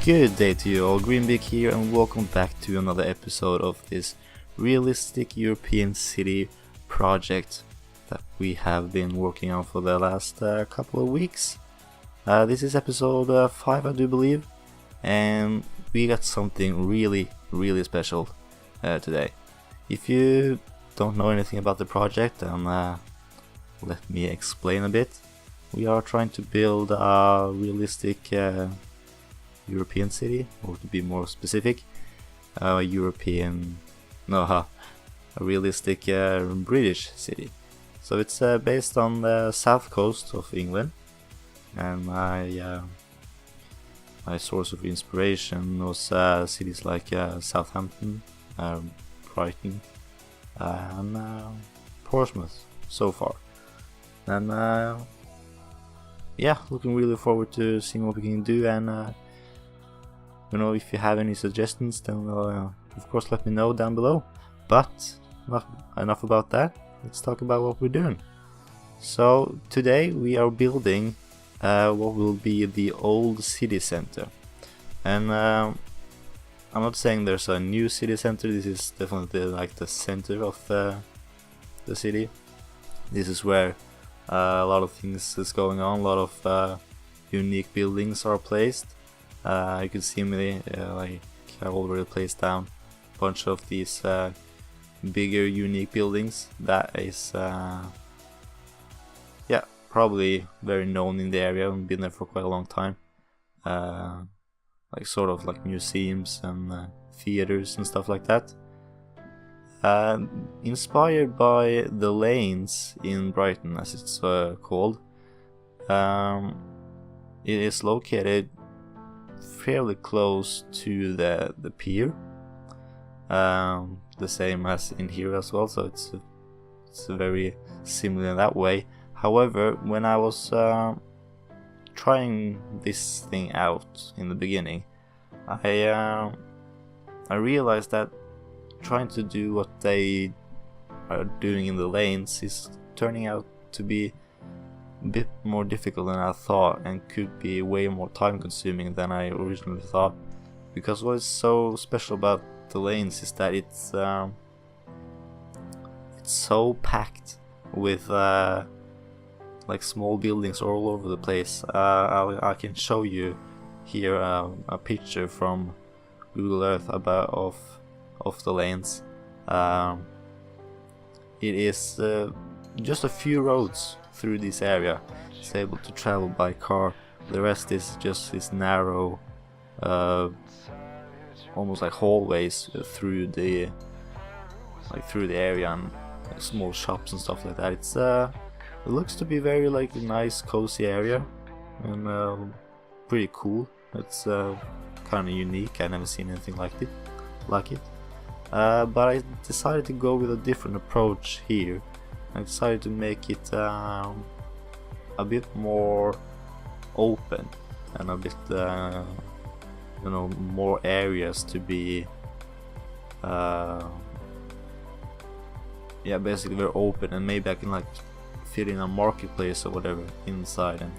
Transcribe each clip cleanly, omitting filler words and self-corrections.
Good day to you all, Greenbeak here, and welcome back to another episode of this realistic European city project that we have been working on for the last couple of weeks. This is episode 5, I do believe, and we got something really special today. If you don't know anything about the project, then let me explain a bit. We are trying to build a realistic European city, or to be more specific, a realistic British city. So it's based on the south coast of England, and my source of inspiration was cities like Southampton, Brighton, and Portsmouth so far. And yeah, looking really forward to seeing what we can do, and if you have any suggestions, then of course let me know down below. But enough about that, let's talk about what we're doing. So today we are building what will be the old city center, and I'm not saying there's a new city center. This is definitely like the center of the city. This is where a lot of things is going on, a lot of unique buildings are placed. You can see me like I've already placed down a bunch of these bigger unique buildings that is probably very known in the area and been there for quite a long time, like sort of like museums and theaters and stuff like that. Inspired by the lanes in Brighton, as it's called. It is located fairly close to the pier, the same as in here as well, so it's very similar in that way. However, when I was trying this thing out in the beginning, I realized that trying to do what they are doing in the lanes is turning out to be a bit more difficult than I thought, and could be way more time consuming than I originally thought. Because what is so special about the lanes is that it's so packed with like small buildings all over the place. I can show you here a picture from Google Earth of the lanes. It is just a few roads through this area. It's able to travel by car. The rest is just this narrow, almost like hallways through the area, and like small shops and stuff like that. It looks to be very like a nice, cozy area, and pretty cool. It's kind of unique. I never seen anything like it. But I decided to go with a different approach here. I decided to make it a bit more open, and a bit more areas to be basically very open, and maybe I can like fit in a marketplace or whatever inside. And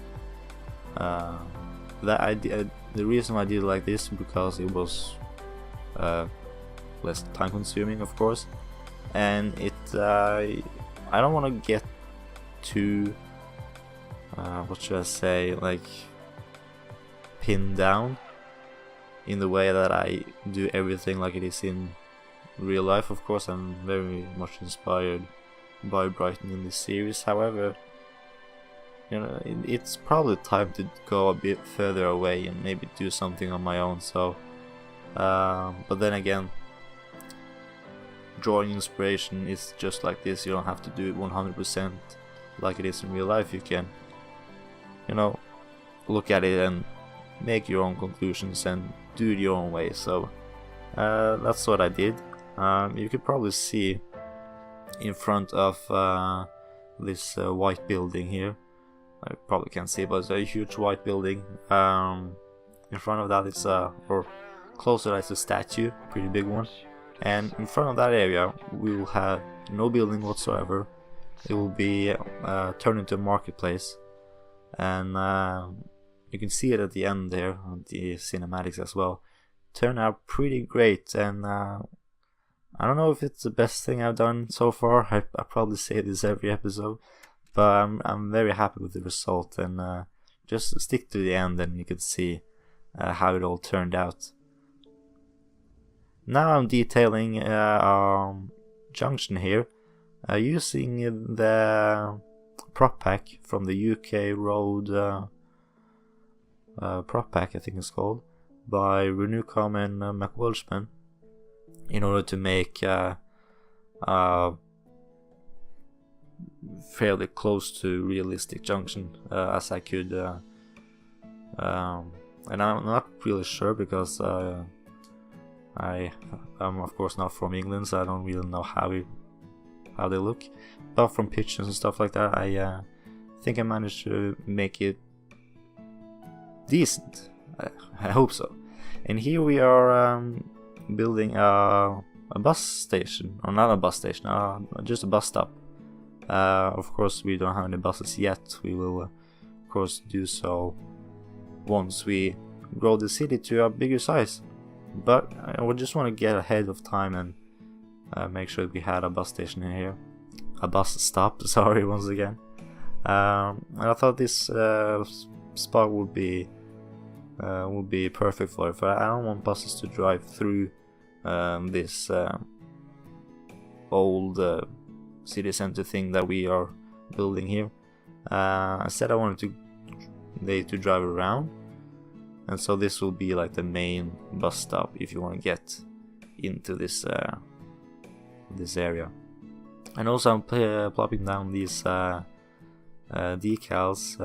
that idea, the reason I did it like this, because it was less time consuming, of course, and I don't want to get too what should I say, like pinned down in the way that I do everything like it is in real life. Of course, I'm very much inspired by Brighton in this series. However, it's probably time to go a bit further away and maybe do something on my own. So but then again, drawing inspiration is just like this. You don't have to do it 100% like it is in real life. You can look at it and make your own conclusions and do it your own way. So that's what I did. You could probably see in front of this white building here. I probably can't see, but it's a huge white building. In front of that, or closer, it's a statue, pretty big one. And in front of that area, we will have no building whatsoever. It will be turned into a marketplace, and you can see it at the end there on the cinematics as well, turned out pretty great. And I don't know if it's the best thing I've done so far. I probably say this every episode, but I'm very happy with the result. And just stick to the end and you can see how it all turned out. Now I'm detailing our junction here using the prop pack from the UK Road prop pack, I think it's called, by Renewcom and McWelshman, in order to make fairly close to realistic junction as I could. And I'm not really sure because I'm of course not from England, so I don't really know how they look. But from pictures and stuff like that, I think I managed to make it decent. I hope so. And here we are building a bus station, or not a bus station, just a bus stop. Of course, we don't have any buses yet. We will, of course, do so once we grow the city to a bigger size. But I would just want to get ahead of time and make sure we had a bus station in here, a bus stop. Sorry, once again. And I thought this spot would be perfect for it. But I don't want buses to drive through this old city center thing that we are building here. Instead, I wanted they to drive around, and so this will be like the main bus stop if you want to get into this area. And also I'm plopping down these decals,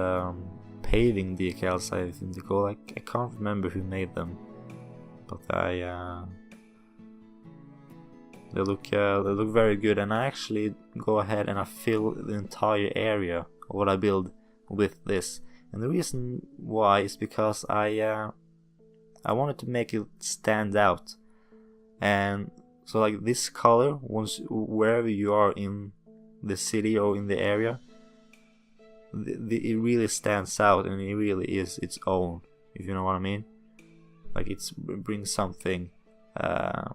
paving decals, I think they call. I can't remember who made them, but they look very good. And I actually go ahead and I fill the entire area of what I build with this. And the reason why is because I wanted to make it stand out. And so like this color, wherever you are in the city or in the area, it really stands out, and it really is its own, if you know what I mean. Like it brings something a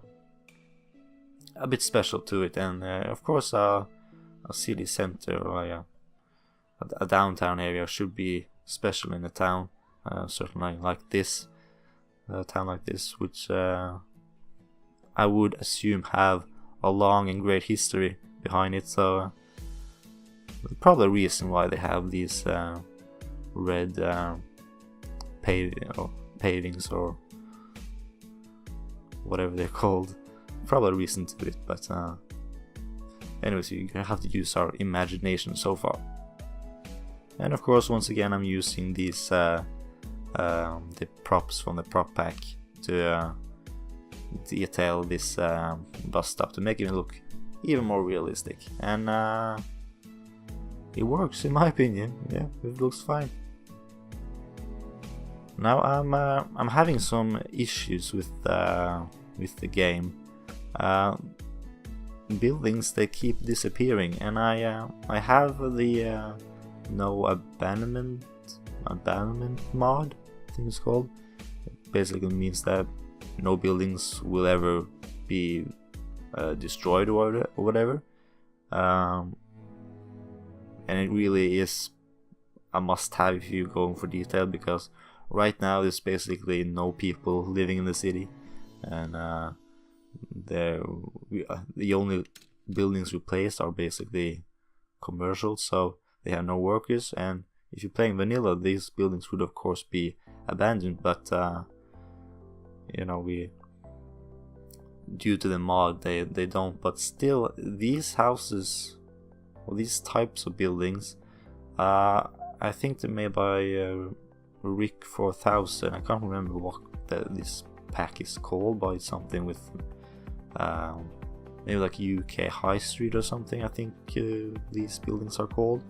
bit special to it. And of course a city center or a downtown area should be special in a town, certainly like this, a town like this, which I would assume have a long and great history behind it. So probably a reason why they have these red pavings or whatever they're called. Probably a reason to it, but anyways, you have to use our imagination so far. And of course, once again, I'm using these the props from the prop pack to detail this bus stop to make it look even more realistic. And it works, in my opinion. Yeah, it looks fine. Now I'm having some issues with the game. Buildings, they keep disappearing, and I have the no abandonment mod, I think it's called. It basically means that no buildings will ever be destroyed or whatever. And it really is a must-have if you're going for detail, because right now there's basically no people living in the city, and the only buildings replaced are basically commercial, so they have no workers. And if you're playing vanilla, these buildings would of course be abandoned, but due to the mod they don't. But still, these houses or these types of buildings, I think they're made by Rick 4000. I can't remember what this pack is called, but it's something with maybe like UK High Street or something, I think these buildings are called.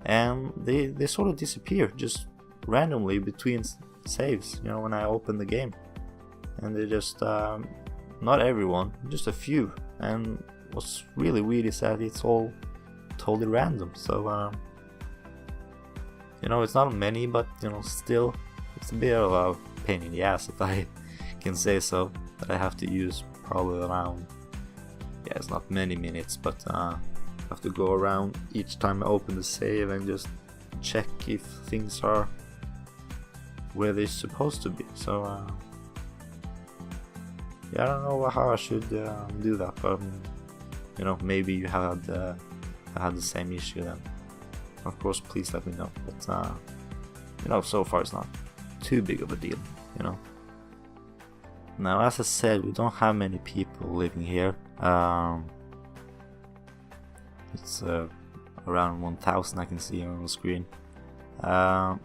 And they sort of disappear just randomly between saves, when I open the game. And they just, not everyone, just a few. And what's really weird is that it's all totally random. So You know, it's not many, but you know, still, it's a bit of a pain in the ass, if I can say so, that I have to use probably around, yeah, it's not many minutes, but I have to go around each time I open the save and just check if things are where they're supposed to be. So yeah, I don't know how I should do that, but you know, maybe you had the same issue then. Of course, please let me know. But you know, so far it's not too big of a deal, you know. Now, as I said, we don't have many people living here. It's around 1,000 I can see on the screen, and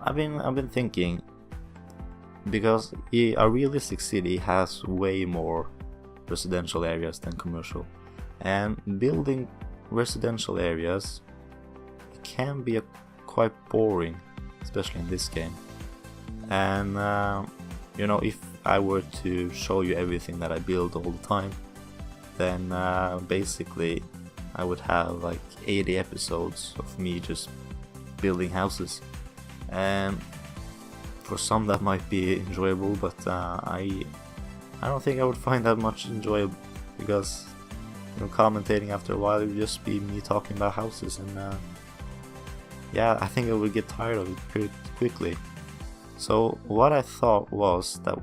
I've been thinking, because a realistic city has way more residential areas than commercial, and building residential areas can be quite boring, especially in this game. And you know, if I were to show you everything that I build all the time, then basically I would have like 80 episodes of me just building houses, and for some that might be enjoyable, but I don't think I would find that much enjoyable, because you know, commentating after a while, it would just be me talking about houses, and yeah, I think I would get tired of it pretty quickly. So what I thought was that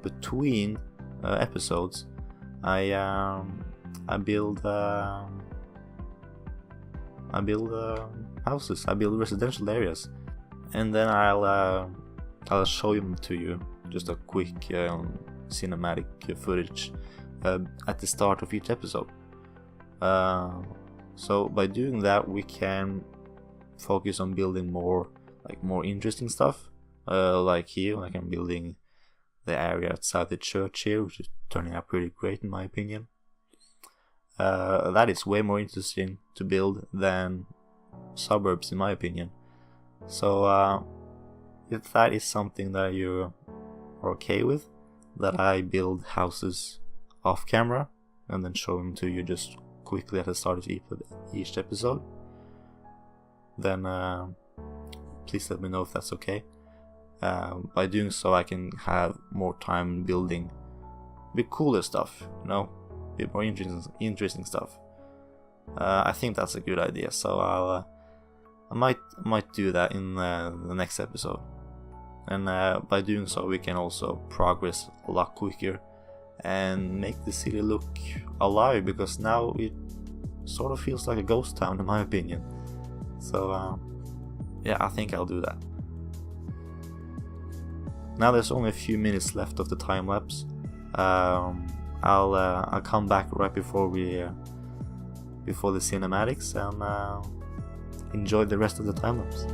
between episodes, I build houses, I build residential areas, and then I'll show them to you, just a quick cinematic footage at the start of each episode. So by doing that, we can focus on building more interesting stuff. Like here, like I'm building the area outside the church here, which is turning out pretty great in my opinion. That is way more interesting to build than suburbs in my opinion. So if that is something that you are okay with, that I build houses off camera and then show them to you just quickly at the start of each episode, then please let me know if that's okay. By doing so, I can have more time building a bit cooler stuff, you know, a bit more interesting stuff. I think that's a good idea, so I might do that in the next episode. And by doing so, we can also progress a lot quicker and make the city look alive, because now it sort of feels like a ghost town in my opinion. So yeah, I think I'll do that. Now there's only a few minutes left of the time lapse. I'll come back right before the cinematics and enjoy the rest of the time lapse.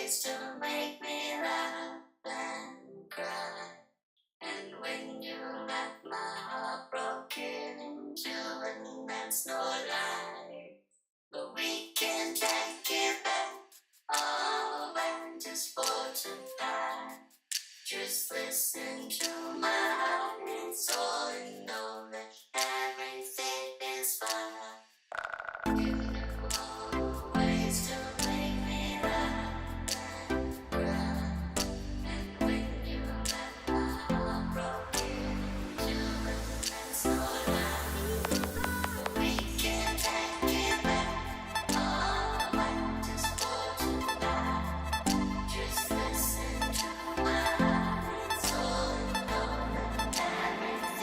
ways to make me laugh and cry. And when you left my heart broken into and that's no lie. But we can take it back, all back just for tonight. Just listen to my heart, it's all you know that everything is fine. You knew all the ways to make me laugh and cry. And when you left my heart broken into and that's no lie. But we can take it back, all back just for tonight. Just listen to my heart, it's all you know that everything is fine.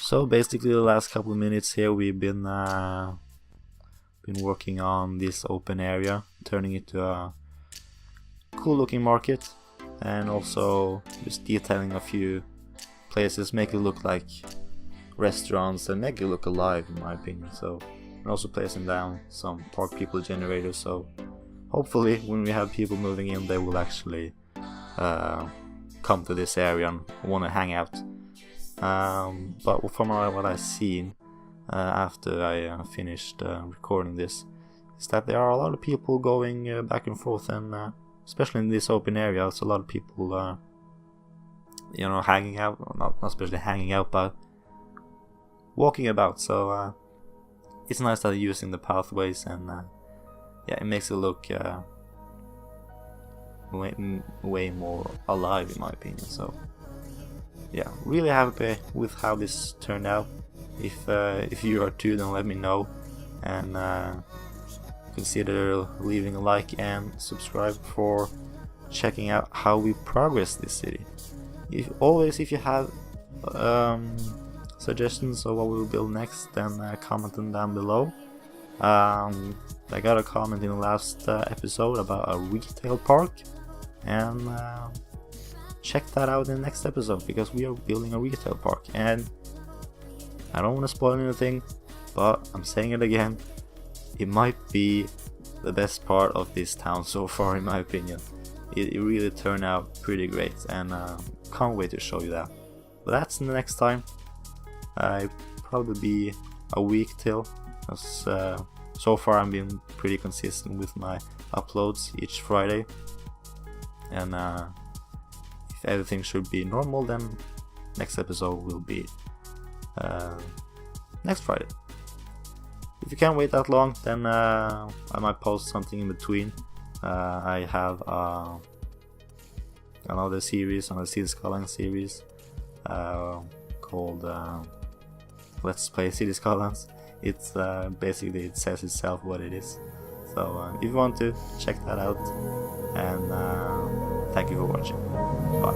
So basically the last couple of minutes here we've been working on this open area, turning it to a cool looking market, and also just detailing a few places, make it look like restaurants and make it look alive in my opinion. So, and also placing down some park people generators, so hopefully when we have people moving in they will actually come to this area and want to hang out. But from what I've seen after I finished recording this, is that there are a lot of people going back and forth, and especially in this open area, it's a lot of people, hanging out, not especially hanging out, but walking about. So it's nice that they're using the pathways, and it makes it look way more alive in my opinion. So yeah, really happy with how this turned out. If you are too, then let me know, and consider leaving a like and subscribe for checking out how we progress this city. If you have suggestions of what we'll build next, then comment them down below. I got a comment in the last episode about a retail park, and check that out in the next episode, because we are building a retail park, and I don't want to spoil anything, but I'm saying it again, it might be the best part of this town so far in my opinion. It really turned out pretty great, and can't wait to show you that. But that's the next time. It'll probably be a week till, because so far I've been pretty consistent with my uploads each Friday, and if everything should be normal, then next episode will be next Friday. If you can't wait that long, then I might post something in between. I have another series on the Cities Skylines series called Let's Play Cities Skylines. It's basically, it says itself what it is. So if you want to, check that out, and thank you for watching. Bye.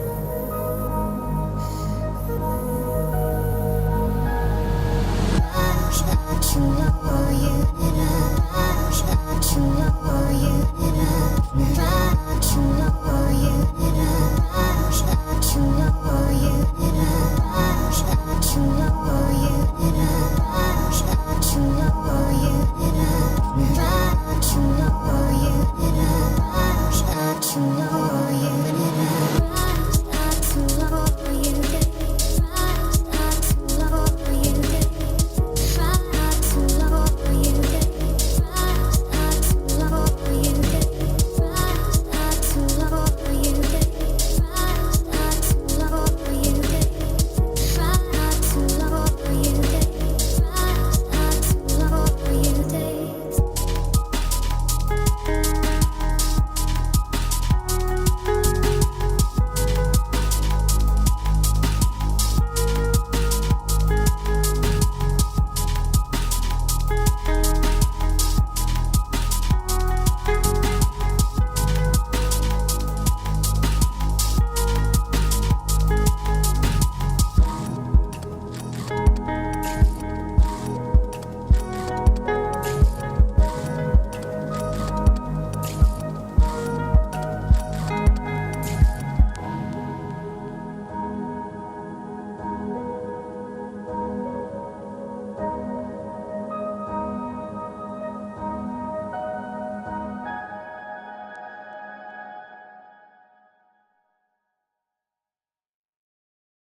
To know you.